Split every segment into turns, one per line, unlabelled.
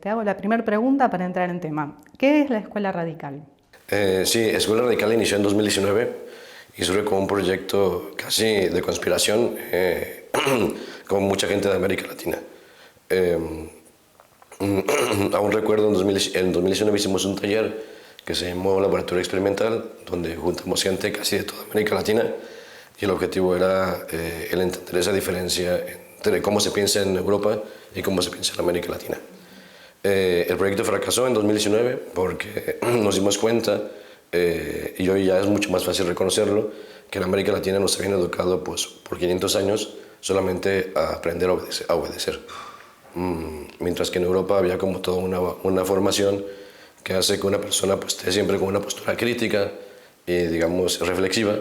Te hago la primera pregunta para entrar en tema. ¿Qué es la Escuela Radical?
Sí, Escuela Radical inició en 2019 y surge como un proyecto casi de conspiración con mucha gente de América Latina. Eh, Aún recuerdo en 2019 hicimos un taller que se llamó Laboratorio Experimental, donde juntamos gente casi de toda América Latina y el objetivo era el entender esa diferencia entre cómo se piensa en Europa y cómo se piensa en América Latina. El proyecto fracasó en 2019 porque nos dimos cuenta, y hoy ya es mucho más fácil reconocerlo, que en América Latina nos habían educado pues, por 500 años solamente a aprender a obedecer. Mientras que en Europa había como toda una formación que hace que una persona pues, esté siempre con una postura crítica y digamos reflexiva.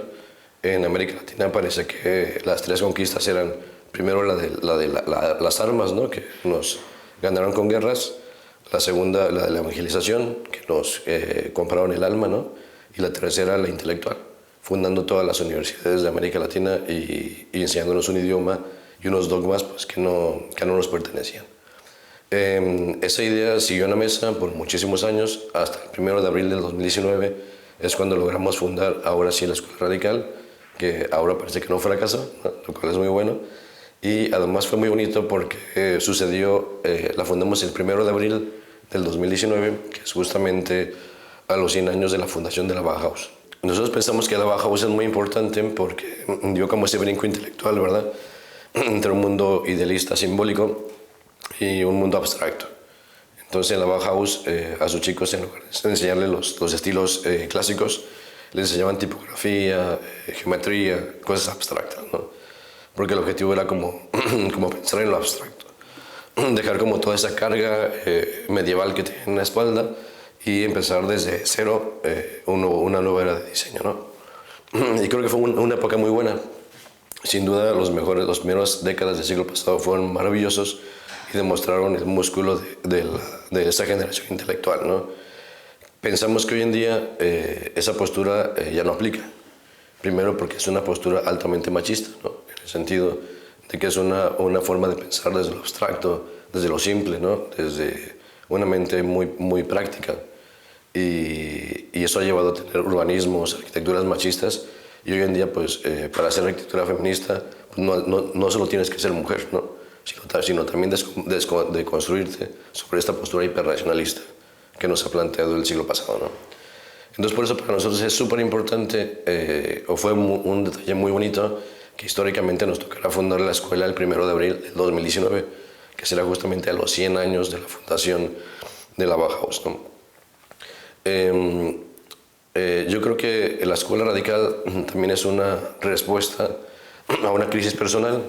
En América Latina parece que las tres conquistas eran primero las armas, ¿no? Que nos ganaron con guerras, la segunda la de la evangelización, que nos compraron el alma, ¿no? Y la tercera la intelectual, fundando todas las universidades de América Latina y enseñándonos un idioma y unos dogmas pues, que no nos pertenecían. Esa idea siguió en la mesa por muchísimos años, hasta el 1 de abril del 2019 es cuando logramos fundar ahora sí la Escuela Radical, que ahora parece que no fracasó, ¿no? Lo cual es muy bueno. Y además fue muy bonito porque sucedió, la fundamos el 1 de abril del 2019, que es justamente a los 100 años de la fundación de la Bauhaus. Nosotros pensamos que la Bauhaus es muy importante porque dio como ese brinco intelectual, ¿verdad? Entre un mundo idealista, simbólico, y un mundo abstracto. Entonces en la Bauhaus a sus chicos, en lugar de enseñarles los estilos clásicos, les enseñaban tipografía, geometría, cosas abstractas, ¿no? Porque el objetivo era como, como pensar en lo abstracto, dejar como toda esa carga medieval que tiene en la espalda y empezar desde cero una nueva era de diseño, ¿no? Y creo que fue una época muy buena. Sin duda las primeras décadas del siglo pasado fueron maravillosos y demostraron el músculo de esa generación intelectual, ¿no? Pensamos que hoy en día esa postura ya no aplica. Primero porque es una postura altamente machista, ¿no? En el sentido de que es una forma de pensar desde lo abstracto, desde lo simple, ¿no? Desde una mente muy práctica. Y eso ha llevado a tener urbanismos, arquitecturas machistas. Y hoy en día, pues, para hacer arquitectura feminista, pues no solo tienes que ser mujer, ¿no? Sino también deconstruirte sobre esta postura hiperracionalista que nos ha planteado el siglo pasado, ¿no? Entonces, por eso para nosotros es súper importante, o fue un detalle muy bonito, que históricamente nos tocará fundar la escuela el 1 de abril del 2019, que será justamente a los 100 años de la fundación de la Bauhaus, ¿no? Yo creo que la Escuela Radical también es una respuesta a una crisis personal,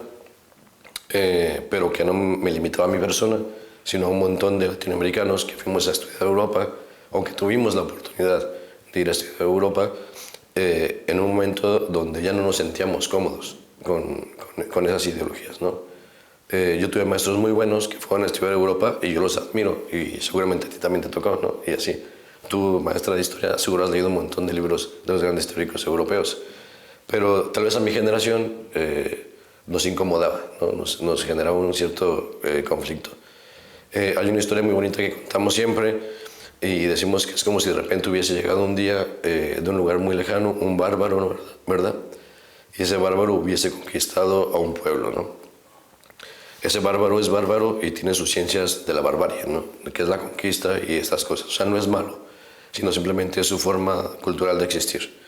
pero que no me limitaba a mi persona, sino a un montón de latinoamericanos que fuimos a estudiar a Europa, o que tuvimos la oportunidad de ir a estudiar a Europa, en un momento donde ya no nos sentíamos cómodos con esas ideologías, ¿no? Yo tuve maestros muy buenos que fueron a estudiar a Europa y yo los admiro, y seguramente a ti también te tocó, ¿no? Y así. Tú, maestra de historia, seguro has leído un montón de libros de los grandes teóricos europeos, pero tal vez a mi generación nos incomodaba, ¿no? Nos generaba un cierto conflicto. Hay una historia muy bonita que contamos siempre y decimos que es como si de repente hubiese llegado un día de un lugar muy lejano un bárbaro, ¿no? ¿Verdad? Y ese bárbaro hubiese conquistado a un pueblo, ¿no? Ese bárbaro es bárbaro y tiene sus ciencias de la barbarie, ¿no? Que es la conquista y estas cosas. O sea, no es malo, sino simplemente es su forma cultural de existir.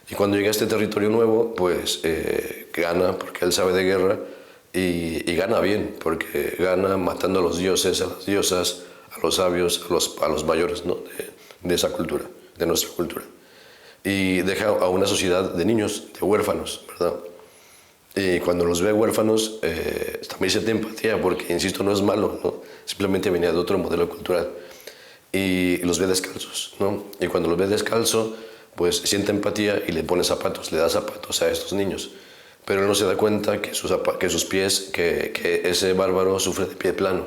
Y cuando llega a este territorio nuevo, pues gana porque él sabe de guerra y gana bien, porque gana matando a los dioses, a las diosas, a los sabios, a los mayores, ¿no? de esa cultura, de nuestra cultura. Y deja a una sociedad de niños, de huérfanos, ¿verdad? Y cuando los ve huérfanos, también siente empatía, porque, insisto, no es malo, ¿no? Simplemente venía de otro modelo cultural. Y los ve descalzos, ¿no? Y cuando los ve descalzo, pues siente empatía y le pone zapatos, le da zapatos a estos niños. Pero él no se da cuenta que sus pies, que ese bárbaro sufre de pie plano.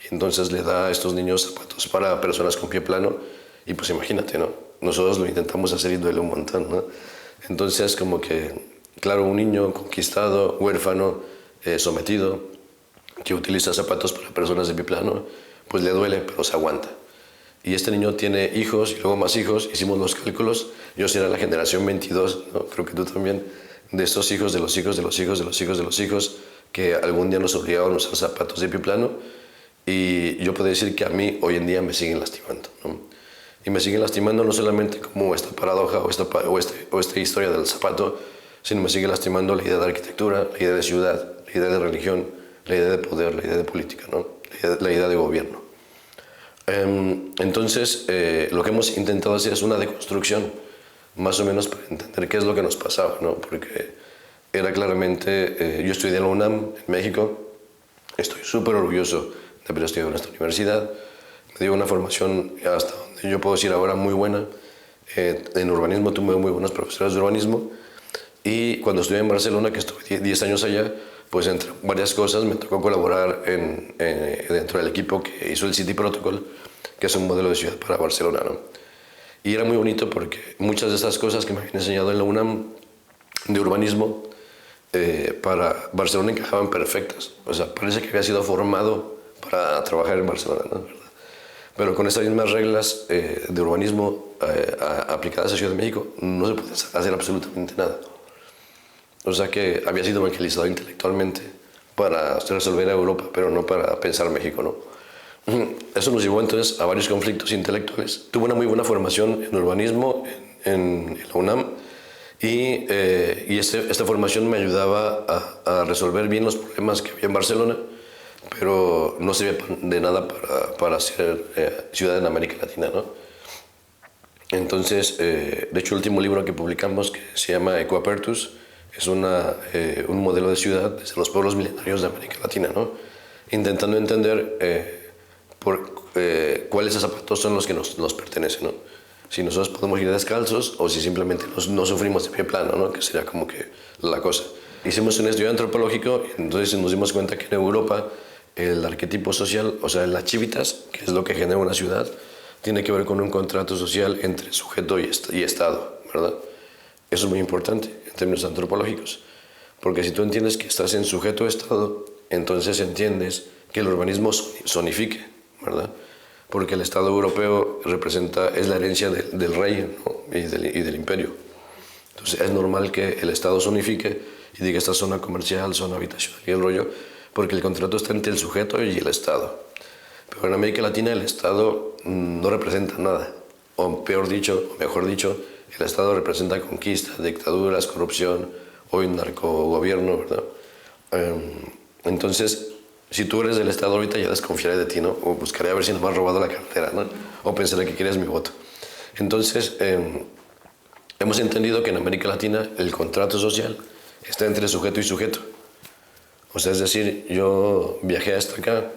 Y entonces le da a estos niños zapatos para personas con pie plano. Y pues imagínate, ¿no? Nosotros lo intentamos hacer y duele un montón, ¿no? Entonces como que, claro, un niño conquistado, huérfano, sometido, que utiliza zapatos para personas de pie plano, pues le duele, pero se aguanta. Y este niño tiene hijos y luego más hijos, hicimos los cálculos, yo será la generación 22, ¿no? Creo que tú también, de estos hijos, de los hijos, de los hijos, de los hijos, de los hijos, que algún día nos obligaron a usar zapatos de pie plano, y yo puedo decir que a mí hoy en día me siguen lastimando, ¿no? Y me siguen lastimando no solamente como esta paradoja o esta historia del zapato, sino me sigue lastimando la idea de arquitectura, la idea de ciudad, la idea de religión, la idea de poder, la idea de política, ¿no? La idea de gobierno. Entonces, lo que hemos intentado hacer es una deconstrucción, más o menos para entender qué es lo que nos pasaba, ¿no? Porque era claramente, yo estudié en la UNAM, en México, estoy súper orgulloso de haber estudiado en esta universidad, me dio una formación hasta donde yo puedo decir ahora muy buena, en urbanismo tuve muy buenos profesores de urbanismo, y cuando estuve en Barcelona, que estuve 10 años allá, pues entre varias cosas me tocó colaborar dentro del equipo que hizo el City Protocol, que es un modelo de ciudad para Barcelona, ¿no? Y era muy bonito porque muchas de esas cosas que me habían enseñado en la UNAM de urbanismo para Barcelona encajaban perfectas. O sea, parece que había sido formado para trabajar en Barcelona, ¿no? Pero con estas mismas reglas de urbanismo aplicadas a Ciudad de México no se puede hacer absolutamente nada. O sea que había sido evangelizado intelectualmente para resolver a Europa, pero no para pensar México, ¿no? Eso nos llevó entonces a varios conflictos intelectuales. Tuve una muy buena formación en urbanismo en la UNAM y esta formación me ayudaba a resolver bien los problemas que había en Barcelona, pero no servía de nada para ser ciudad en América Latina, ¿no? Entonces, de hecho, el último libro que publicamos, que se llama Equapertus, es un modelo de ciudad desde los pueblos milenarios de América Latina, ¿no? Intentando entender cuáles zapatos son los que nos pertenecen, ¿no? Si nosotros podemos ir descalzos o si simplemente no sufrimos de pie plano, ¿no? Que sería como que la cosa. Hicimos un estudio antropológico y entonces nos dimos cuenta que en Europa el arquetipo social, o sea, la civitas, que es lo que genera una ciudad, tiene que ver con un contrato social entre sujeto y Estado, ¿verdad? Eso es muy importante en términos antropológicos, porque si tú entiendes que estás en sujeto-Estado, entonces entiendes que el urbanismo zonifique, ¿verdad? Porque el Estado europeo es la herencia del rey, ¿no? y del imperio. Entonces es normal que el Estado zonifique y diga esta zona comercial, zona habitacional y el rollo, porque el contrato está entre el sujeto y el Estado. Pero en América Latina el Estado no representa nada, o peor dicho, o mejor dicho, el Estado representa conquista, dictaduras, corrupción, hoy un narcogobierno, ¿verdad? Entonces, si tú eres del Estado ahorita, ya desconfiaré de ti, ¿no? O buscaré a ver si no me has robado la cartera, ¿no? O pensaré que quieres mi voto. Entonces, hemos entendido que en América Latina el contrato social está entre sujeto y sujeto. O sea, es decir, yo viajé hasta acá,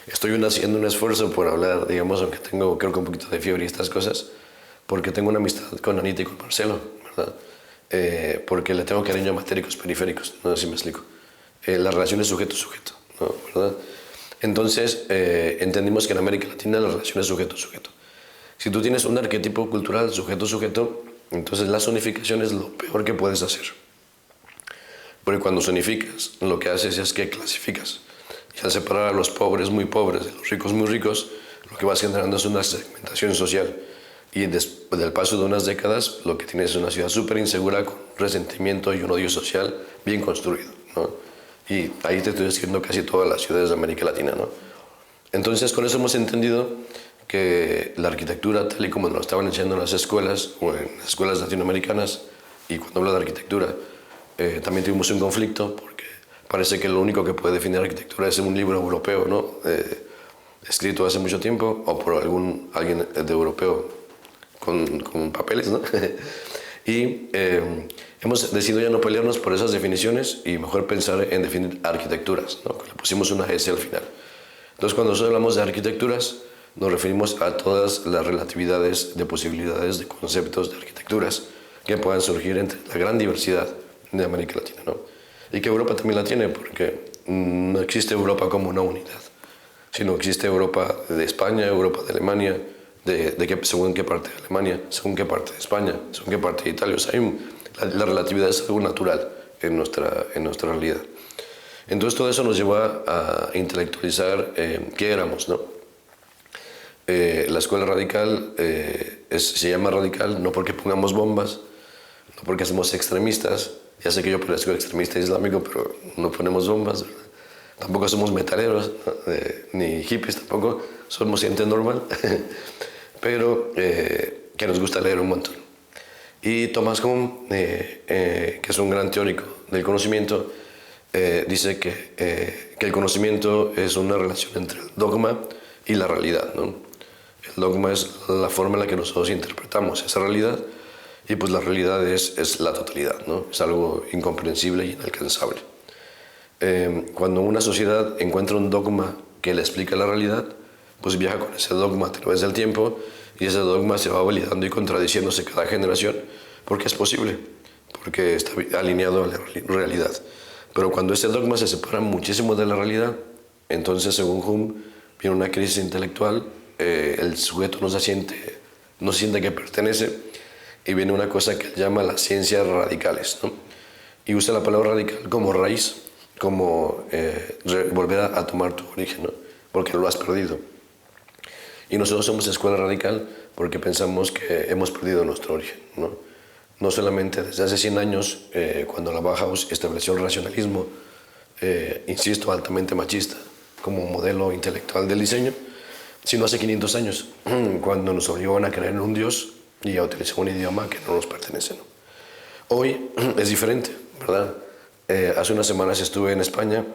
estoy haciendo un esfuerzo por hablar, digamos, aunque tengo creo que un poquito de fiebre y estas cosas, porque tengo una amistad con Anita y con Marcelo, ¿verdad? Porque le tengo cariño a matéricos periféricos, no sé si me explico. La relación es sujeto-sujeto, ¿no? ¿Verdad? Entonces, entendimos que en América Latina la relación es sujeto-sujeto. Si tú tienes un arquetipo cultural sujeto-sujeto, entonces la zonificación es lo peor que puedes hacer. Porque cuando zonificas, lo que haces es que clasificas. Y al separar a los pobres muy pobres de los ricos muy ricos, lo que vas generando es una segmentación social. Y después del paso de unas décadas, lo que tienes es una ciudad súper insegura, con resentimiento y un odio social bien construido, ¿no? Y ahí te estoy describiendo casi todas las ciudades de América Latina, ¿no? Entonces, con eso hemos entendido que la arquitectura, tal y como nos estaban enseñando en las escuelas, o en las escuelas latinoamericanas, y cuando hablo de arquitectura, también tuvimos un conflicto, porque parece que lo único que puede definir arquitectura es un libro europeo, ¿no? Escrito hace mucho tiempo, o por alguien de europeo con papeles, ¿no? Y hemos decidido ya no pelearnos por esas definiciones y mejor pensar en definir arquitecturas, ¿no? Le pusimos una S al final. Entonces, cuando nosotros hablamos de arquitecturas, nos referimos a todas las relatividades de posibilidades de conceptos de arquitecturas que puedan surgir entre la gran diversidad de América Latina, ¿no? Y que Europa también la tiene, porque no existe Europa como una unidad, sino existe Europa de España, Europa de Alemania, según qué parte de Alemania, según qué parte de España, según qué parte de Italia. O sea, la relatividad es algo natural en nuestra realidad. Entonces todo eso nos llevó a intelectualizar qué éramos, ¿no? La escuela radical se llama radical no porque pongamos bombas, no porque somos extremistas. Ya sé que yo parezco extremista islámico, pero no ponemos bombas, ¿verdad? Tampoco somos metaleros, ¿no? Ni hippies tampoco, somos gente normal, pero que nos gusta leer un montón. Y Thomas Kuhn, que es un gran teórico del conocimiento, dice que el conocimiento es una relación entre el dogma y la realidad, ¿no? El dogma es la forma en la que nosotros interpretamos esa realidad, y pues la realidad es la totalidad, ¿no? Es algo incomprensible y inalcanzable. Cuando una sociedad encuentra un dogma que le explica la realidad, pues viaja con ese dogma a través del tiempo, y ese dogma se va validando y contradiciéndose cada generación, porque es posible, porque está alineado a la realidad. Pero cuando ese dogma se separa muchísimo de la realidad, entonces, según Hume, viene una crisis intelectual, el sujeto no se siente que pertenece, y viene una cosa que él llama las ciencias radicales, ¿no? Y usa la palabra radical como raíz, como volver a tomar tu origen, ¿no? Porque lo has perdido. Y nosotros somos escuela radical porque pensamos que hemos perdido nuestro origen, ¿no? No solamente desde hace 100 años, cuando la Bauhaus estableció el racionalismo, insisto, altamente machista, como modelo intelectual del diseño, sino hace 500 años, cuando nos obligaron a creer en un Dios y a utilizar un idioma que no nos pertenece, ¿no? Hoy es diferente, ¿verdad? Hace unas semanas estuve en España,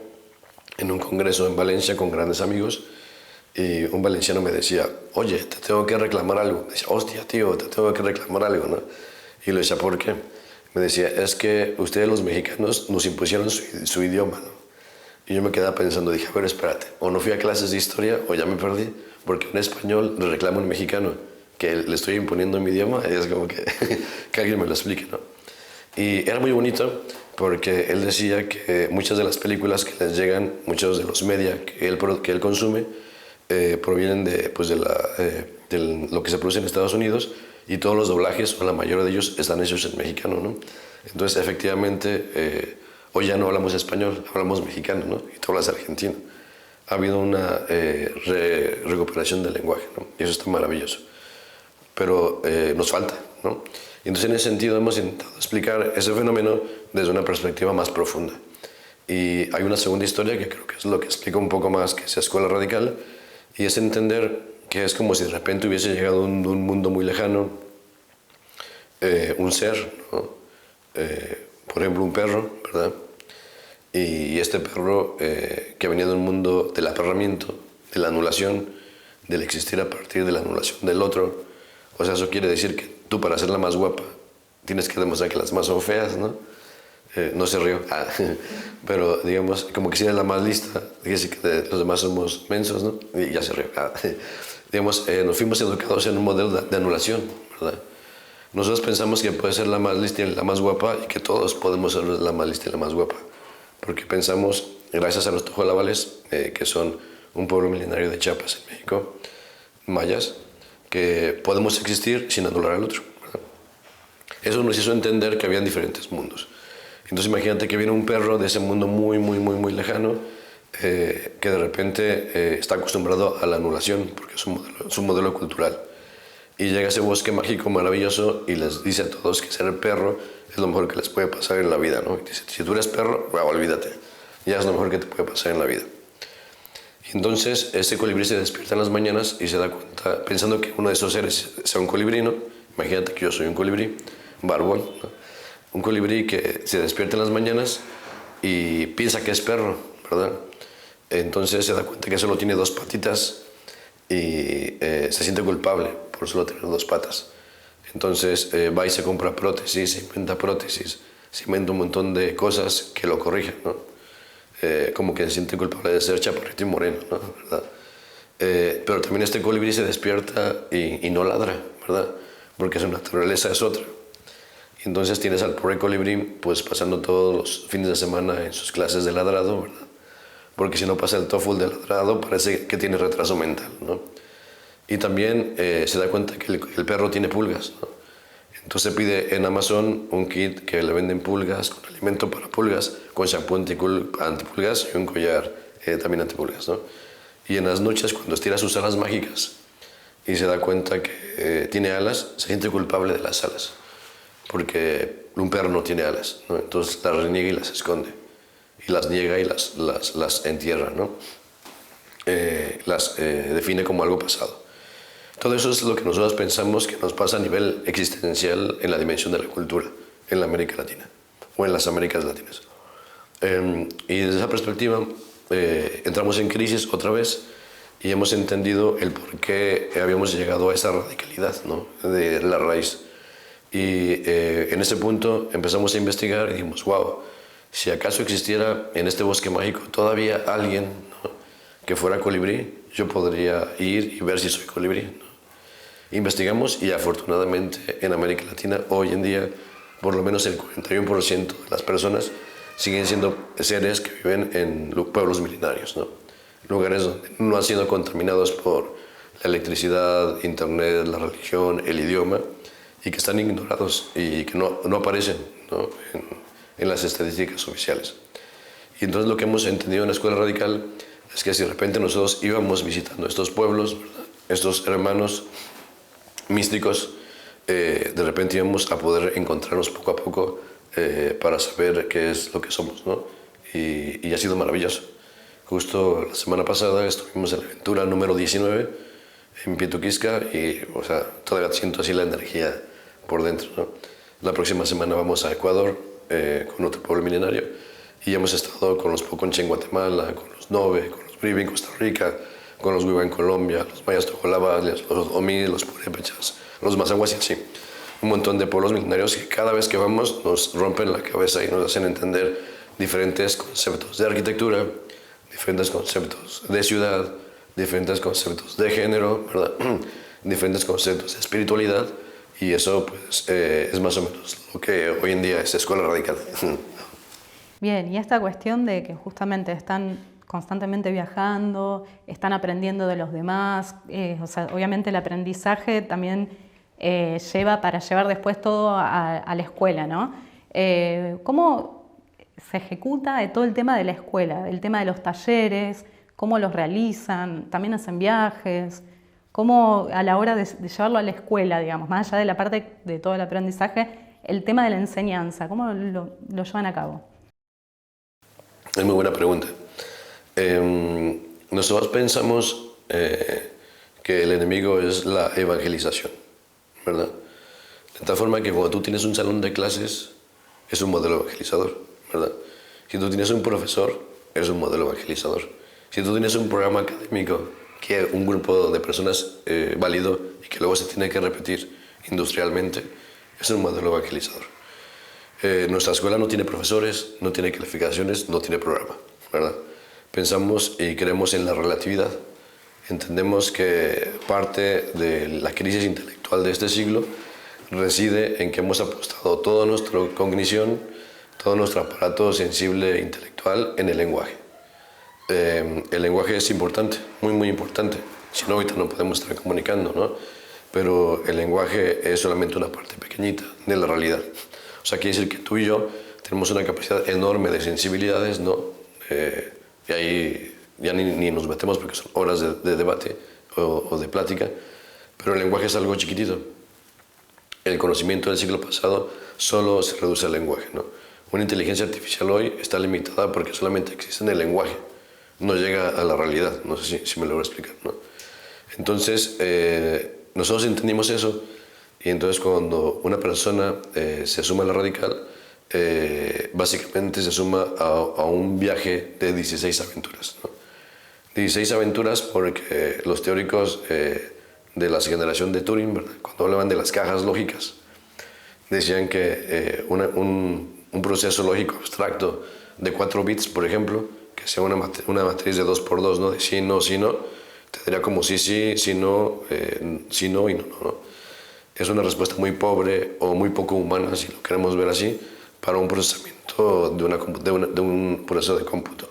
en un congreso en Valencia con grandes amigos, y un valenciano me decía, oye, te tengo que reclamar algo. Me decía, hostia, tío, te tengo que reclamar algo, ¿no? Y le decía, ¿por qué? Me decía, es que ustedes los mexicanos nos impusieron su idioma, ¿no? Y yo me quedaba pensando, dije, a ver, espérate, o no fui a clases de historia o ya me perdí, porque un español le reclama a un mexicano que le estoy imponiendo mi idioma, y es como que, que alguien me lo explique, ¿no? Y era muy bonito porque él decía que muchas de las películas que les llegan, muchos de los media que él consume, provienen pues de lo que se produce en Estados Unidos, y todos los doblajes, o la mayoría de ellos, están hechos en mexicano, ¿no? Entonces, efectivamente, hoy ya no hablamos español, hablamos mexicano, ¿no? Y tú hablas argentino. Ha habido una recuperación del lenguaje, ¿no? Y eso está maravilloso. Pero nos falta, ¿no? Y entonces, en ese sentido, hemos intentado explicar ese fenómeno desde una perspectiva más profunda. Y hay una segunda historia que creo que es lo que explica un poco más que esa escuela radical, y es entender que es como si de repente hubiese llegado de un mundo muy lejano un ser, ¿no? Por ejemplo, un perro, ¿verdad? Y este perro que venía de un mundo del aperramiento, de la anulación, del existir a partir de la anulación del otro. O sea, eso quiere decir que tú, para ser la más guapa, tienes que demostrar que las más son feas, ¿no? No se rió. Pero, digamos, como que si eres la más lista, dice que los demás somos mensos, ¿no? Y ya se rió. Digamos, nos fuimos educados en un modelo de anulación, ¿verdad? Nosotros pensamos que puede ser la más lista y la más guapa, y que todos podemos ser la más lista y la más guapa. Porque pensamos, gracias a los tojolabales, que son un pueblo milenario de Chiapas, en México, mayas, que podemos existir sin anular al otro, ¿verdad? Eso nos hizo entender que habían diferentes mundos. Entonces, imagínate que viene un perro de ese mundo muy, muy, muy, muy lejano, que de repente está acostumbrado a la anulación, porque es un modelo cultural. Y llega a ese bosque mágico maravilloso y les dice a todos que ser perro es lo mejor que les puede pasar en la vida, ¿no? Y dice, si tú eres perro, bueno, olvídate, ya es lo mejor que te puede pasar en la vida. Y entonces este colibrí se despierta en las mañanas y se da cuenta, pensando que uno de esos seres sea un colibrí, ¿no? Imagínate que yo soy un colibrí, barbón, ¿no? Un colibrí que se despierta en las mañanas y piensa que es perro, ¿verdad? Entonces se da cuenta que solo tiene 2 patitas y se siente culpable por solo tener 2 patas. Entonces va y se compra prótesis, se inventa prótesis, se inventa un montón de cosas que lo corrigen, ¿no? Como que se siente culpable de ser chaparrito y moreno, ¿no? ¿Verdad? Pero también este colibrí se despierta y no ladra, ¿verdad? Porque su naturaleza es otra. Y entonces tienes al pobre colibrí pues pasando todos los fines de semana en sus clases de ladrado, ¿verdad? Porque si no pasa el TOEFL de ladrado, parece que tiene retraso mental, ¿no? Y también se da cuenta que el perro tiene pulgas, ¿no? Entonces pide en Amazon un kit que le venden pulgas, con alimento para pulgas, con shampoo antipulgas y un collar también antipulgas, ¿no? Y en las noches, cuando estira sus alas mágicas y se da cuenta que tiene alas, se siente culpable de las alas, porque un perro no tiene alas, ¿no? Entonces las reniega y las esconde, y las niega y las entierra, ¿no? Las define como algo pasado. Todo eso es lo que nosotros pensamos que nos pasa a nivel existencial en la dimensión de la cultura, en la América Latina, o en las Américas Latinas. Y desde esa perspectiva entramos en crisis otra vez y hemos entendido el por qué habíamos llegado a esa radicalidad, ¿no? De la raíz. Y en ese punto empezamos a investigar y dijimos, wow, si acaso existiera en este bosque mágico todavía alguien, ¿no?, que fuera colibrí, yo podría ir y ver si soy colibrí, ¿no? Investigamos y afortunadamente en América Latina hoy en día por lo menos el 41% de las personas siguen siendo seres que viven en pueblos milenarios, ¿no? Lugares donde no han sido contaminados por la electricidad, internet, la religión, el idioma, y que están ignorados y que no aparecen, ¿no?, en las estadísticas oficiales. Y entonces lo que hemos entendido en la Escuela Radical es que si de repente nosotros íbamos visitando estos pueblos, ¿verdad?, estos hermanos místicos, de repente íbamos a poder encontrarnos poco a poco para saber qué es lo que somos, ¿no? Y ha sido maravilloso. Justo la semana pasada estuvimos en la aventura número 19 en Pituquisca y, o sea, todavía siento así la energía por dentro, ¿no? La próxima semana vamos a Ecuador con otro pueblo milenario y hemos estado con los Poconche en Guatemala, con los Nove, con los Brivi en Costa Rica, con los Huiva en Colombia, los mayas tojolabas, los Omi, los purépechas, los mazahuas y así. Un montón de pueblos milenarios que cada vez que vamos nos rompen la cabeza y nos hacen entender diferentes conceptos de arquitectura, diferentes conceptos de ciudad, diferentes conceptos de género, ¿verdad?, diferentes conceptos de espiritualidad, y eso pues es más o menos lo que hoy en día es Escuela Radical.
Bien, y esta cuestión de que justamente están constantemente viajando, están aprendiendo de los demás, o sea, obviamente el aprendizaje también lleva para llevar después todo a la escuela, ¿no? ¿Cómo se ejecuta todo el tema de la escuela, el tema de los talleres, cómo los realizan, también hacen viajes, cómo a la hora de llevarlo a la escuela, digamos, más allá de la parte de todo el aprendizaje, el tema de la enseñanza, cómo lo llevan a cabo?
Es muy buena pregunta. Nosotros pensamos que el enemigo es la evangelización, ¿verdad? De tal forma que cuando tú tienes un salón de clases, es un modelo evangelizador, ¿verdad? Si tú tienes un profesor, es un modelo evangelizador. Si tú tienes un programa académico que un grupo de personas validó y que luego se tiene que repetir industrialmente, es un modelo evangelizador. Nuestra escuela no tiene profesores, no tiene calificaciones, no tiene programa, ¿verdad? Pensamos y creemos en la relatividad. Entendemos que parte de la crisis intelectual de este siglo reside en que hemos apostado toda nuestra cognición, todo nuestro aparato sensible e intelectual en el lenguaje. El lenguaje es importante, muy muy importante, si no ahorita no podemos estar comunicando, ¿no? Pero el lenguaje es solamente una parte pequeñita de la realidad. O sea, quiere decir que tú y yo tenemos una capacidad enorme de sensibilidades, ¿no? Y ahí ya ni nos metemos porque son horas de debate o de plática, pero el lenguaje es algo chiquitito. El conocimiento del siglo pasado solo se reduce al lenguaje, ¿no? Una inteligencia artificial hoy está limitada porque solamente existe en el lenguaje, no llega a la realidad, no sé si me logro explicar, ¿no? Entonces, nosotros entendimos eso, y entonces cuando una persona se suma a la Radical, básicamente se suma a un viaje de 16 aventuras, ¿no? 16 aventuras porque los teóricos de la generación de Turing, ¿verdad?, cuando hablaban de las cajas lógicas, decían que un proceso lógico abstracto de 4 bits, por ejemplo, que sea una matriz de 2 por 2, ¿no?, de sí, no, tendría como sí, sí no, sí, no y no, no. Es una respuesta muy pobre o muy poco humana, si lo queremos ver así, para un procesamiento de un proceso de cómputo.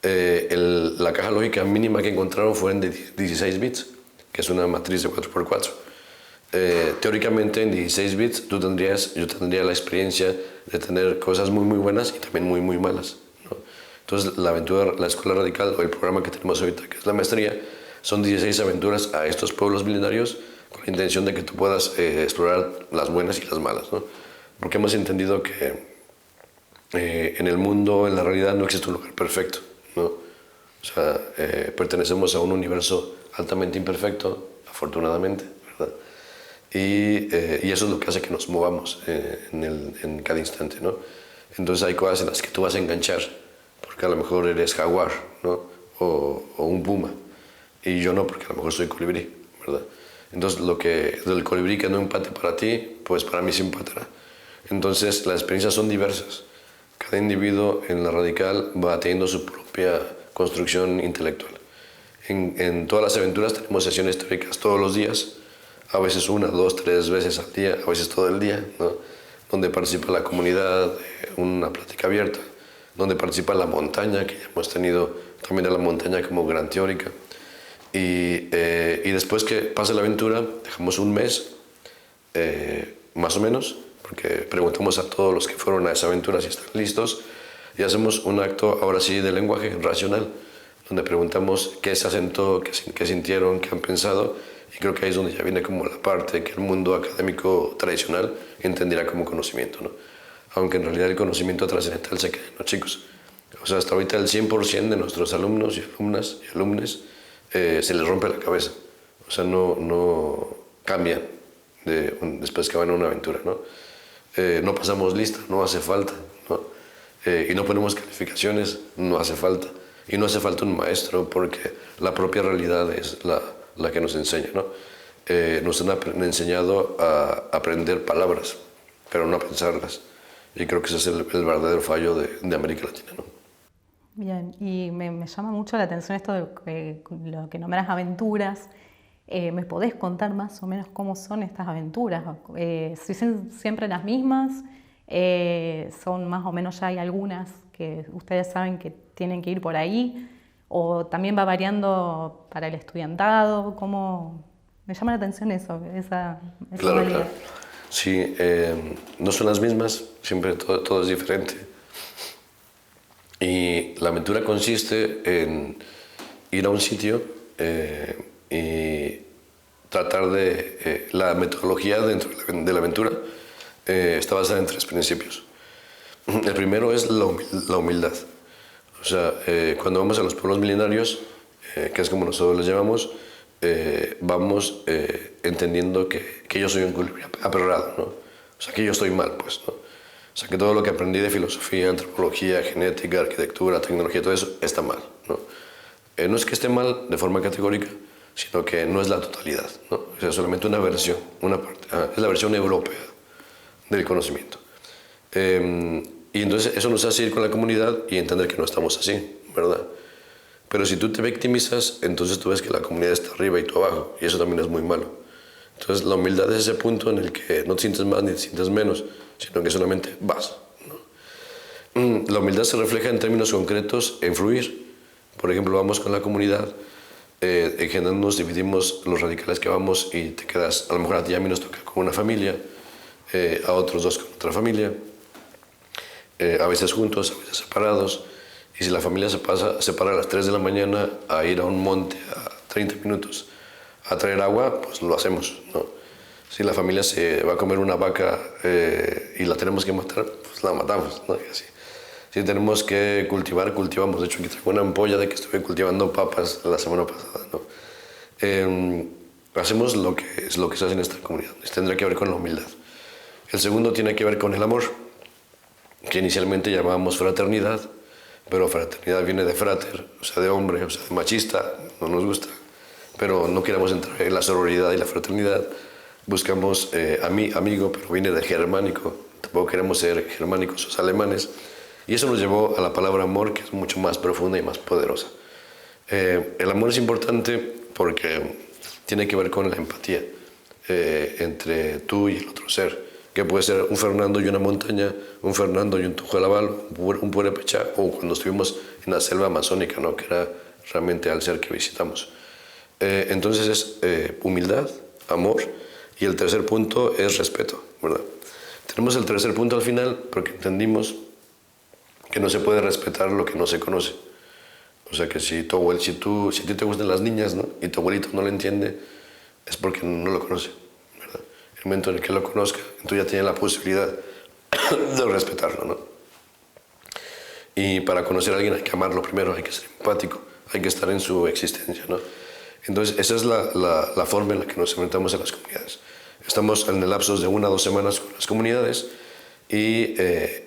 La caja lógica mínima que encontraron fue en 16 bits, que es una matriz de 4x4. Teóricamente en 16 bits yo tendría la experiencia de tener cosas muy muy buenas y también muy muy malas, ¿no? Entonces la Escuela Radical o el programa que tenemos ahorita, que es la maestría, Son 16 aventuras a estos pueblos milenarios con la intención de que tú puedas explorar las buenas y las malas, ¿no? Porque hemos entendido que en el mundo, en la realidad, no existe un lugar perfecto, ¿no? O sea, pertenecemos a un universo altamente imperfecto, afortunadamente, ¿verdad? Y eso es lo que hace que nos movamos en cada instante, ¿no? Entonces hay cosas en las que tú vas a enganchar, porque a lo mejor eres jaguar, ¿no? O un puma, y yo no, porque a lo mejor soy colibrí, ¿verdad? Entonces del colibrí que no empate para ti, pues para mí sí empatará. Entonces las experiencias son diversas. Cada individuo en la radical va teniendo su propia construcción intelectual. En todas las aventuras tenemos sesiones teóricas todos los días, a veces 1, 2, 3 veces al día, a veces todo el día, ¿no? Donde participa la comunidad, una plática abierta, donde participa la montaña, que ya hemos tenido también a la montaña como gran teórica. Y después que pase la aventura, dejamos un mes, más o menos, porque preguntamos a todos los que fueron a esa aventura si están listos, y hacemos un acto, ahora sí, de lenguaje racional, donde preguntamos qué se asentó, qué sintieron, qué han pensado, y creo que ahí es donde ya viene como la parte que el mundo académico tradicional entenderá como conocimiento, ¿no? Aunque en realidad el conocimiento trascendental se queda en los chicos. O sea, hasta ahorita el 100% de nuestros alumnos y alumnas y alumnes se les rompe la cabeza. O sea, no cambian después que van a una aventura, ¿no? No pasamos lista, no hace falta, ¿no? Y no ponemos calificaciones, no hace falta. Y no hace falta un maestro porque la propia realidad es la que nos enseña, ¿no? Nos han enseñado a aprender palabras, pero no a pensarlas. Y creo que ese es el verdadero fallo de América Latina, ¿no?
Bien, y me llama mucho la atención esto de lo que nombras aventuras. ¿Me podés contar más o menos cómo son estas aventuras? ¿Son siempre las mismas? ¿Son más o menos, ya hay algunas que ustedes saben que tienen que ir por ahí? ¿O también va variando para el estudiantado? ¿Cómo? Me llama la atención eso, esa
Claro, claro. Sí, no son las mismas, siempre todo es diferente. Y la aventura consiste en ir a un sitio y tratar de... la metodología dentro de la aventura está basada en 3 principios. El primero es la humildad. O sea, cuando vamos a los pueblos milenarios, que es como nosotros les llamamos, vamos entendiendo que yo soy un colibrí aperrado, ¿no? O sea, que yo estoy mal, pues, ¿no? O sea, que todo lo que aprendí de filosofía, antropología, genética, arquitectura, tecnología, todo eso está mal, ¿no? No es que esté mal de forma categórica, sino que no es la totalidad, ¿no? O sea, solamente una versión, una parte. Es la versión europea del conocimiento. Y entonces eso nos hace ir con la comunidad y entender que no estamos así, ¿verdad? Pero si tú te victimizas, entonces tú ves que la comunidad está arriba y tú abajo, y eso también es muy malo. Entonces la humildad es ese punto en el que no te sientes más ni te sientes menos, sino que solamente vas, ¿no? La humildad se refleja en términos concretos en fluir. Por ejemplo, vamos con la comunidad, en general nos dividimos los radicales que vamos y te quedas, a lo mejor a ti y a mí nos toca con una familia, a otros 2 con otra familia, a veces juntos, a veces separados. Y si la familia se para a las 3 de la mañana a ir a un monte a 30 minutos a traer agua, pues lo hacemos, ¿no? Si la familia se va a comer una vaca y la tenemos que matar, pues la matamos, ¿no? Y así. Si tenemos que cultivar, cultivamos. De hecho, aquí traigo una ampolla de que estuve cultivando papas la semana pasada, ¿no? Hacemos lo que se hace en esta comunidad. Tendrá que ver con la humildad. El segundo tiene que ver con el amor, que inicialmente llamábamos fraternidad, pero fraternidad viene de frater, o sea, de hombre, o sea, de machista, no nos gusta. Pero no queremos entrar en la sororidad y la fraternidad. Buscamos amigo, pero viene de germánico. Tampoco queremos ser germánicos o alemanes. Y eso nos llevó a la palabra amor, que es mucho más profunda y más poderosa. El amor es importante porque tiene que ver con la empatía entre tú y el otro ser, que puede ser un Fernando y una montaña, un Fernando y un Tujalabal, un Purépecha, o cuando estuvimos en la selva amazónica, ¿no? Que era realmente al ser que visitamos. Entonces es humildad, amor, y el tercer punto es respeto, ¿verdad? Tenemos el tercer punto al final porque entendimos que no se puede respetar lo que no se conoce. O sea que si a ti te gustan las niñas, ¿no? Y tu abuelito no lo entiende, es porque no lo conoce, ¿verdad? El momento en el que lo conozca, entonces ya tiene la posibilidad de respetarlo, ¿no? Y para conocer a alguien hay que amarlo primero, hay que ser empático, hay que estar en su existencia, ¿no? Entonces esa es la forma en la que nos enfrentamos a las comunidades. Estamos en el lapso de 1 a 2 semanas con las comunidades y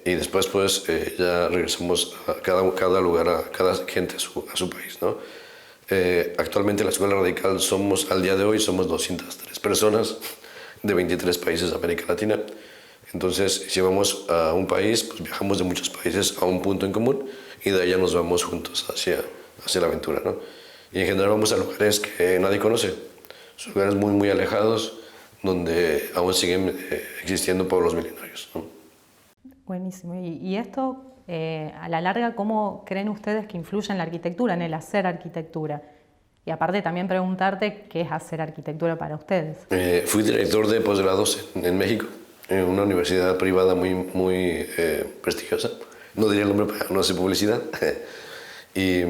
después pues ya regresamos a cada lugar, a cada gente a su país, ¿no? Actualmente en la Escuela Radical al día de hoy somos 203 personas de 23 países de América Latina. Entonces, si vamos a un país, pues viajamos de muchos países a un punto en común y de ahí ya nos vamos juntos hacia la aventura, ¿no? Y en general vamos a lugares que nadie conoce, son lugares muy, muy alejados donde aún siguen existiendo pueblos milenarios, ¿no?
Buenísimo. Y esto, a la larga, ¿cómo creen ustedes que influye en la arquitectura, en el hacer arquitectura? Y aparte también preguntarte qué es hacer arquitectura para ustedes.
Fui director de posgrados en México, en una universidad privada muy, muy prestigiosa. No diría el nombre para no hacer publicidad. Y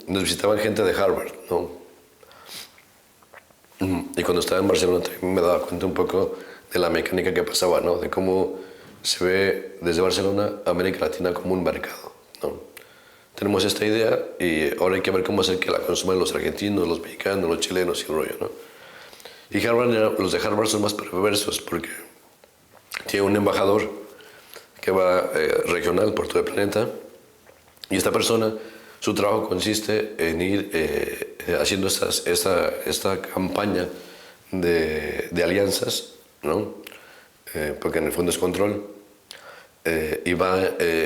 nos visitaban gente de Harvard, ¿no? Y cuando estaba en Barcelona también me daba cuenta un poco de la mecánica que pasaba, ¿no? De cómo se ve desde Barcelona América Latina como un mercado, ¿no? Tenemos esta idea y ahora hay que ver cómo hacer que la consuman los argentinos, los mexicanos, los chilenos y el rollo, ¿no? Y los de Harvard son más perversos porque tiene un embajador que va regional por todo el planeta y esta persona, su trabajo consiste en ir haciendo esta campaña de alianzas, ¿no? Porque en el fondo es control, y va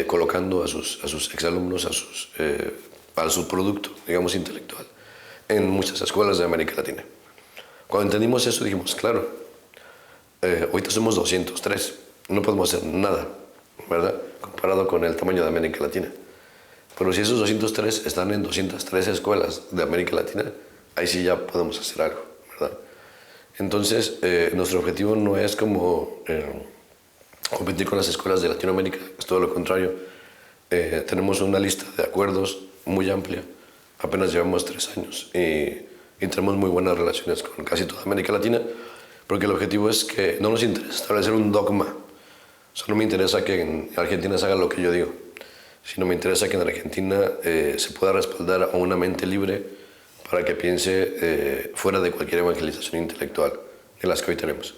colocando a sus exalumnos, a su producto, digamos, intelectual, en muchas escuelas de América Latina. Cuando entendimos eso dijimos, claro, ahorita somos 203, no podemos hacer nada, ¿verdad? Comparado con el tamaño de América Latina. Pero si esos 203 están en 203 escuelas de América Latina, ahí sí ya podemos hacer algo, ¿verdad? Entonces, nuestro objetivo no es como competir con las escuelas de Latinoamérica, es todo lo contrario. Tenemos una lista de acuerdos muy amplia, apenas llevamos 3 años y tenemos muy buenas relaciones con casi toda América Latina, porque el objetivo es que no nos interesa establecer un dogma. O sea, no me interesa que en Argentina se haga lo que yo digo, sino me interesa que en Argentina se pueda respaldar a una mente libre para que piense fuera de cualquier evangelización intelectual de las que hoy tenemos.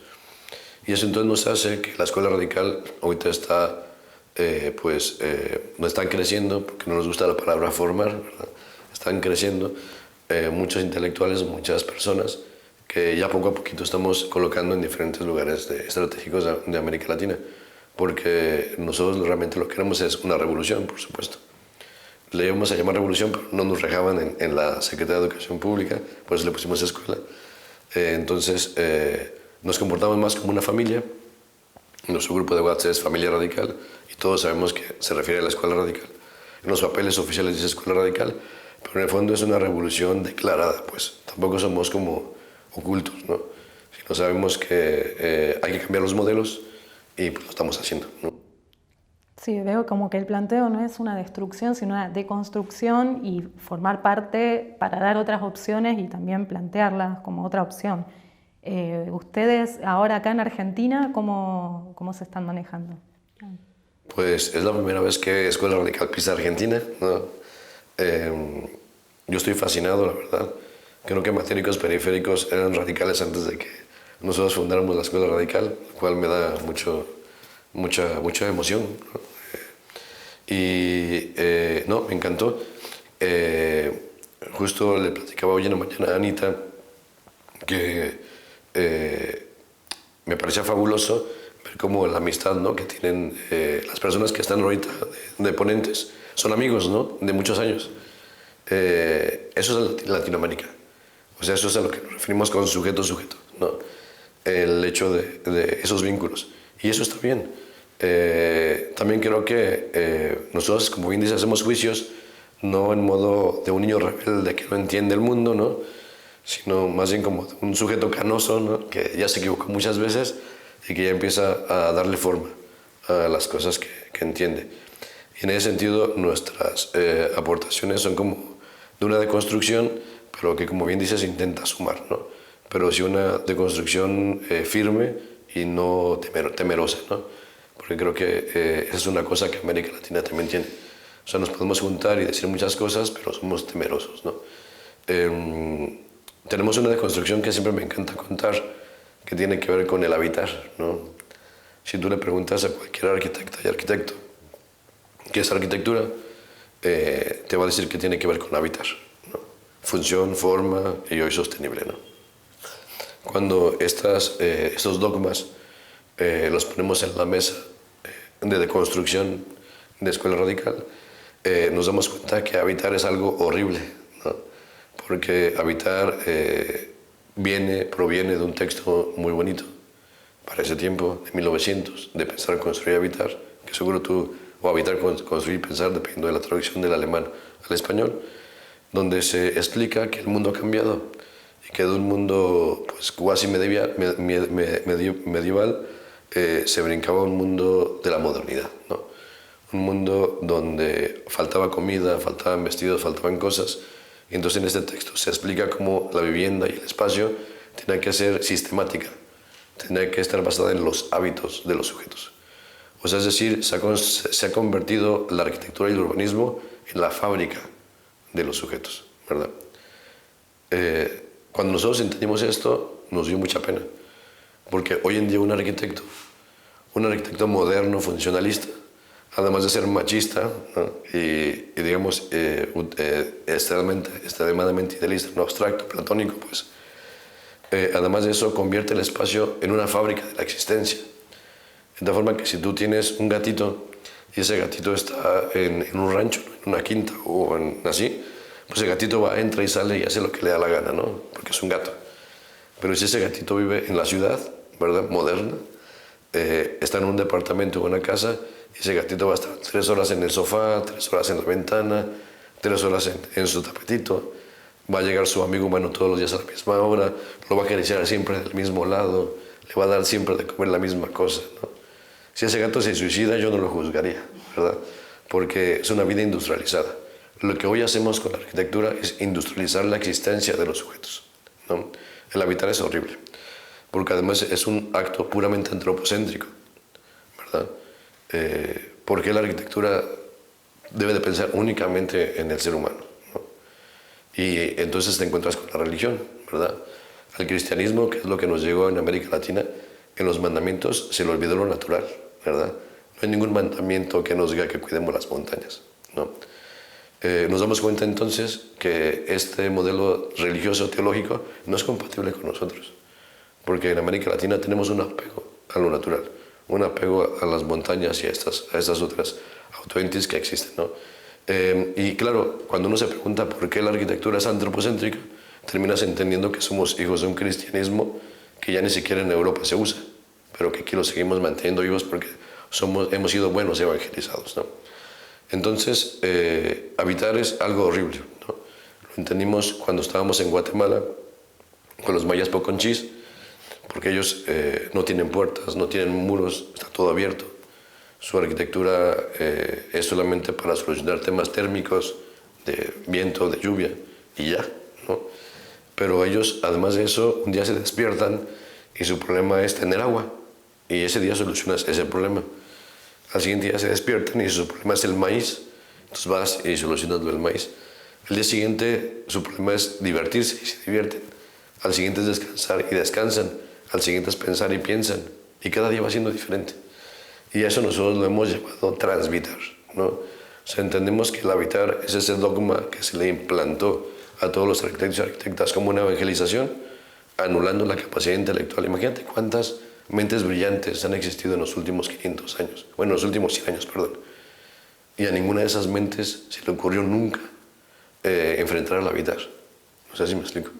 Y eso entonces nos hace que la Escuela Radical ahorita está, no están creciendo, porque no nos gusta la palabra formar, ¿verdad? Están creciendo muchos intelectuales, muchas personas que ya poco a poquito estamos colocando en diferentes lugares estratégicos de América Latina, porque nosotros realmente lo que queremos es una revolución, por supuesto. Le íbamos a llamar revolución, pero no nos dejaban en la Secretaría de Educación Pública, por eso le pusimos escuela. Entonces, nos comportamos más como una familia. Nuestro grupo de WhatsApp es Familia Radical y todos sabemos que se refiere a la Escuela Radical. En los papeles oficiales dice Escuela Radical, pero en el fondo es una revolución declarada, pues. Tampoco somos como ocultos, ¿no? Sino sabemos que hay que cambiar los modelos y pues lo estamos haciendo, ¿no?
Sí, veo como que el planteo no es una destrucción, sino una deconstrucción y formar parte para dar otras opciones y también plantearlas como otra opción. Ustedes ahora acá en Argentina, ¿cómo se están manejando?
Pues es la primera vez que Escuela Radical pisa Argentina, ¿no? Yo estoy fascinado, la verdad. Creo que Matéricos Periféricos eran radicales antes de que nosotros fundáramos la Escuela Radical, lo cual me da mucha emoción, ¿no? No, me encantó. Justo le platicaba hoy en la mañana a Anita que me parecía fabuloso ver cómo la amistad, ¿no?, que tienen las personas que están ahorita de ponentes. Son amigos, ¿no?, de muchos años. Eso es Latinoamérica. O sea, eso es a lo que nos referimos con sujeto-sujeto, ¿no? El hecho de esos vínculos. Y eso está bien. También creo que nosotros, como bien dice, hacemos juicios no en modo de un niño rebelde que no entiende el mundo, ¿no?, sino más bien como un sujeto canoso, ¿no?, que ya se equivocó muchas veces y que ya empieza a darle forma a las cosas que entiende. Y en ese sentido, nuestras aportaciones son como de una deconstrucción, pero que, como bien dices, intenta sumar, ¿no? Pero sí una deconstrucción firme y no temerosa, ¿no? Porque creo que esa es una cosa que América Latina también tiene. O sea, nos podemos juntar y decir muchas cosas, pero somos temerosos, ¿no? Tenemos una deconstrucción que siempre me encanta contar, que tiene que ver con el habitar, ¿no? Si tú le preguntas a cualquier arquitecta y arquitecto qué es arquitectura, te va a decir que tiene que ver con habitar, ¿no? Función, forma y hoy sostenible, ¿no? Cuando estos dogmas los ponemos en la mesa de deconstrucción de Escuela Radical, nos damos cuenta que habitar es algo horrible, ¿no? Porque habitar proviene de un texto muy bonito para ese tiempo, de 1900, de pensar, construir, habitar, que seguro tú, o habitar, construir, pensar, dependiendo de la traducción del alemán al español, donde se explica que el mundo ha cambiado y que de un mundo pues, cuasi medieval se brincaba a un mundo de la modernidad, ¿no? Un mundo donde faltaba comida, faltaban vestidos, faltaban cosas. Y entonces en este texto se explica cómo la vivienda y el espacio tiene que ser sistemática, tiene que estar basada en los hábitos de los sujetos. O sea, es decir, se ha convertido la arquitectura y el urbanismo en la fábrica de los sujetos, ¿verdad? Cuando nosotros entendimos esto, nos dio mucha pena, porque hoy en día un arquitecto moderno, funcionalista, además de ser machista, ¿no? y digamos, extremadamente idealista, no abstracto, platónico, pues, además de eso, convierte el espacio en una fábrica de la existencia. De tal forma que si tú tienes un gatito y ese gatito está en un rancho, en una quinta o así, pues el gatito entra y sale y hace lo que le da la gana, ¿no? Porque es un gato. Pero si ese gatito vive en la ciudad, ¿verdad? Moderna, está en un departamento o una casa, y ese gatito va a estar 3 horas en el sofá, 3 horas en la ventana, 3 horas en su tapetito. Va a llegar su amigo humano todos los días a la misma hora, lo va a acariciar siempre del mismo lado, le va a dar siempre de comer la misma cosa, ¿no? Si ese gato se suicida, yo no lo juzgaría, ¿verdad? Porque es una vida industrializada. Lo que hoy hacemos con la arquitectura es industrializar la existencia de los sujetos, ¿no? El habitar es horrible, porque además es un acto puramente antropocéntrico, ¿verdad? Porque la arquitectura debe de pensar únicamente en el ser humano, ¿no? Y entonces te encuentras con la religión, ¿verdad? Al cristianismo, que es lo que nos llegó en América Latina, en los mandamientos se le olvidó lo natural, ¿verdad? No hay ningún mandamiento que nos diga que cuidemos las montañas, ¿no? Nos damos cuenta entonces que este modelo religioso teológico no es compatible con nosotros, porque en América Latina tenemos un apego a lo natural, un apego a las montañas y a estas otras autoentes que existen, ¿no? Y claro, cuando uno se pregunta por qué la arquitectura es antropocéntrica, terminas entendiendo que somos hijos de un cristianismo que ya ni siquiera en Europa se usa, pero que aquí lo seguimos manteniendo vivos porque hemos sido buenos evangelizados, ¿no? Entonces, habitar es algo horrible, ¿no? Lo entendimos cuando estábamos en Guatemala con los mayas poconchís, porque ellos no tienen puertas, no tienen muros, está todo abierto. Su arquitectura es solamente para solucionar temas térmicos, de viento, de lluvia, y ya, ¿no? Pero ellos, además de eso, un día se despiertan y su problema es tener agua, y ese día solucionas ese problema. Al siguiente día se despiertan y su problema es el maíz, entonces vas y solucionas el maíz. El día siguiente su problema es divertirse y se divierten. Al siguiente es descansar y descansan. Al siguiente es pensar y piensan. Y cada día va siendo diferente. Y eso nosotros lo hemos llevado a transvitar, ¿no? O sea, entendemos que el habitar es ese dogma que se le implantó a todos los arquitectos y arquitectas como una evangelización, anulando la capacidad intelectual. Imagínate cuántas mentes brillantes han existido en los últimos 500 años, bueno, en los últimos 100 años, perdón. Y a ninguna de esas mentes se le ocurrió nunca enfrentar al habitar. No sé si me explico.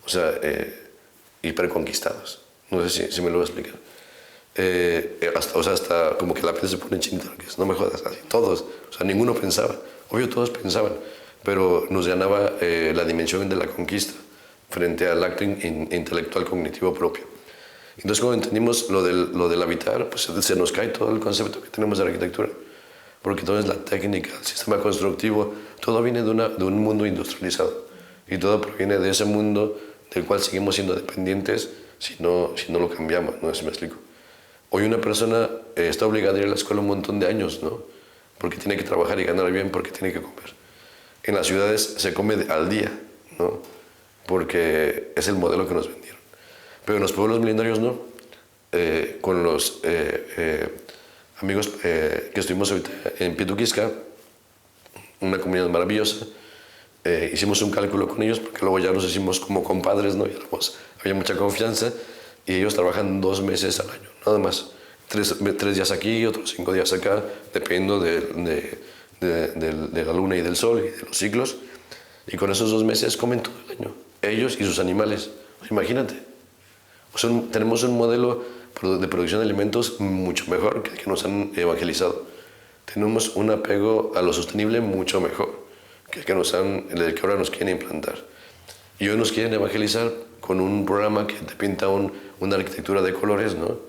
O sea, hiperconquistados. No sé si me lo voy a explicar. Hasta como que la piel se pone chinita, no me jodas, así, todos, o sea, ninguno pensaba, obvio todos pensaban, pero nos ganaba la dimensión de la conquista frente al acto intelectual cognitivo propio. Entonces, cuando entendimos lo del habitar, pues se nos cae todo el concepto que tenemos de la arquitectura, porque todo es la técnica, el sistema constructivo, todo viene de un mundo industrializado y todo proviene de ese mundo del cual seguimos siendo dependientes si no lo cambiamos, no sé si me explico. Hoy una persona está obligada a ir a la escuela un montón de años, ¿no? Porque tiene que trabajar y ganar bien, porque tiene que comer. En las ciudades se come al día, ¿no? Porque es el modelo que nos vendieron. Pero en los pueblos milenarios no. Con los amigos que estuvimos ahorita en Pituquisca, una comunidad maravillosa, hicimos un cálculo con ellos, porque luego ya nos hicimos como compadres, ¿no? Había mucha confianza, y ellos trabajan 2 meses al año, nada más. 3 días aquí, otros 5 días acá, dependiendo de la luna y del sol y de los ciclos. Y con esos 2 meses comen todo el año, ellos y sus animales. Imagínate. O sea, tenemos un modelo de producción de alimentos mucho mejor que el que nos han evangelizado. Tenemos un apego a lo sostenible mucho mejor que el que ahora nos quieren implantar. Y hoy nos quieren evangelizar con un programa que te pinta una arquitectura de colores, ¿no?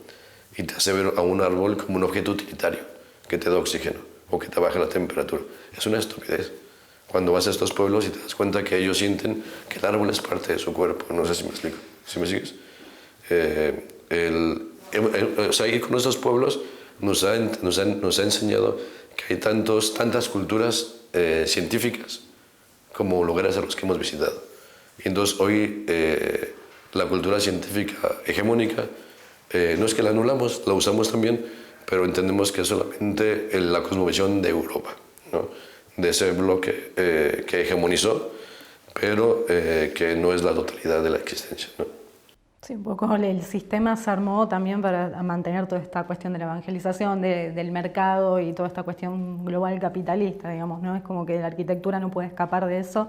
Y te hace ver a un árbol como un objeto utilitario que te da oxígeno o que te baja la temperatura. Es una estupidez. Cuando vas a estos pueblos y te das cuenta que ellos sienten que el árbol es parte de su cuerpo. No sé si me explico. ¿Sí me sigues? O sea, ir con estos pueblos nos ha enseñado que hay tantas culturas científicas como lugares a los que hemos visitado. Y entonces hoy la cultura científica hegemónica no es que la anulamos, la usamos también, pero entendemos que es solamente la cosmovisión de Europa, ¿no? De ese bloque que hegemonizó, pero que no es la totalidad de la existencia, ¿no?
Sí, un poco el sistema se armó también para mantener toda esta cuestión de la evangelización, del mercado y toda esta cuestión global capitalista, digamos, ¿no? Es como que la arquitectura no puede escapar de eso,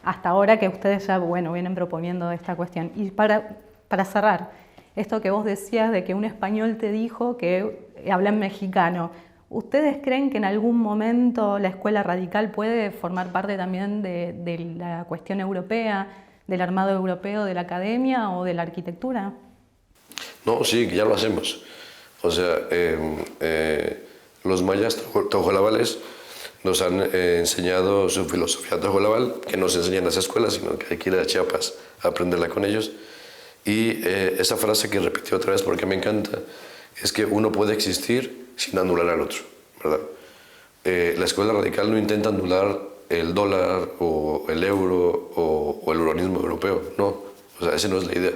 hasta ahora que ustedes ya, bueno, vienen proponiendo esta cuestión. Y para cerrar, esto que vos decías de que un español te dijo que habla en mexicano, ¿ustedes creen que en algún momento la escuela radical puede formar parte también de la cuestión europea, del armado europeo de la academia o de la arquitectura?
No, sí, ya lo hacemos. O sea, los mayas tojolabales nos han enseñado su filosofía tojolabal, que no se enseña en las escuelas, sino que hay que ir a Chiapas a aprenderla con ellos. Y esa frase que repetí otra vez porque me encanta, es que uno puede existir sin anular al otro, ¿verdad? La escuela radical no intenta anular el dólar o el euro o el urbanismo europeo, no, o sea, esa no es la idea,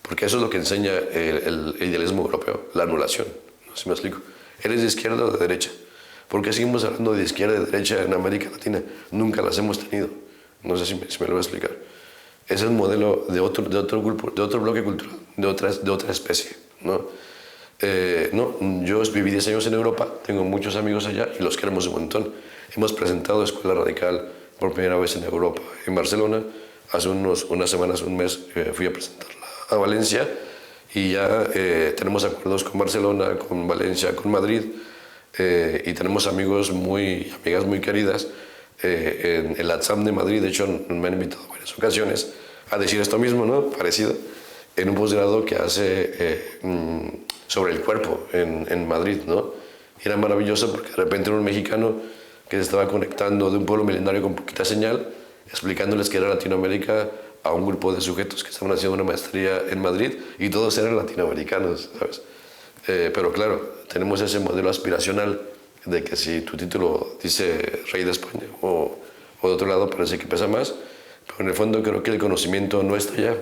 porque eso es lo que enseña el idealismo europeo, la anulación, no sé si me explico. ¿Eres de izquierda o de derecha? ¿Por qué seguimos hablando de izquierda y de derecha en América Latina? Nunca las hemos tenido, no sé si me lo voy a explicar. Es el modelo de otro grupo, de otro bloque cultural, de otra especie, ¿no? No, yo viví 10 años en Europa, tengo muchos amigos allá y los queremos un montón. Hemos presentado Escuela Radical por primera vez en Europa, en Barcelona. Hace unas semanas, un mes, fui a presentarla a Valencia y ya tenemos acuerdos con Barcelona, con Valencia, con Madrid y tenemos amigas muy queridas en el ATSAM de Madrid. De hecho, me han invitado en varias ocasiones a decir esto mismo, ¿no? Parecido, en un posgrado que hace sobre el cuerpo en Madrid, ¿no? Y era maravilloso porque de repente era un mexicano que se estaba conectando de un pueblo milenario con poquita señal, explicándoles que era Latinoamérica a un grupo de sujetos que estaban haciendo una maestría en Madrid y todos eran latinoamericanos, ¿sabes? Pero claro, tenemos ese modelo aspiracional de que si tu título dice Rey de España o de otro lado parece que pesa más, pero en el fondo creo que el conocimiento no está allá.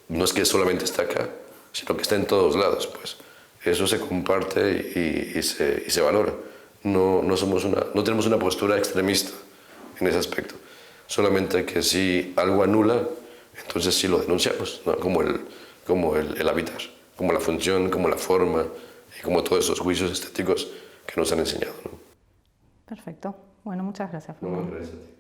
No es que solamente está acá, sino que está en todos lados, pues. Eso se comparte y se valora. No tenemos una postura extremista en ese aspecto. Solamente que si algo anula, entonces sí lo denunciamos, ¿no? Como el habitar, como la función, como la forma y como todos esos juicios estéticos que nos han enseñado, ¿no?
Perfecto. Bueno, muchas gracias, Fernando.
Gracias a ti.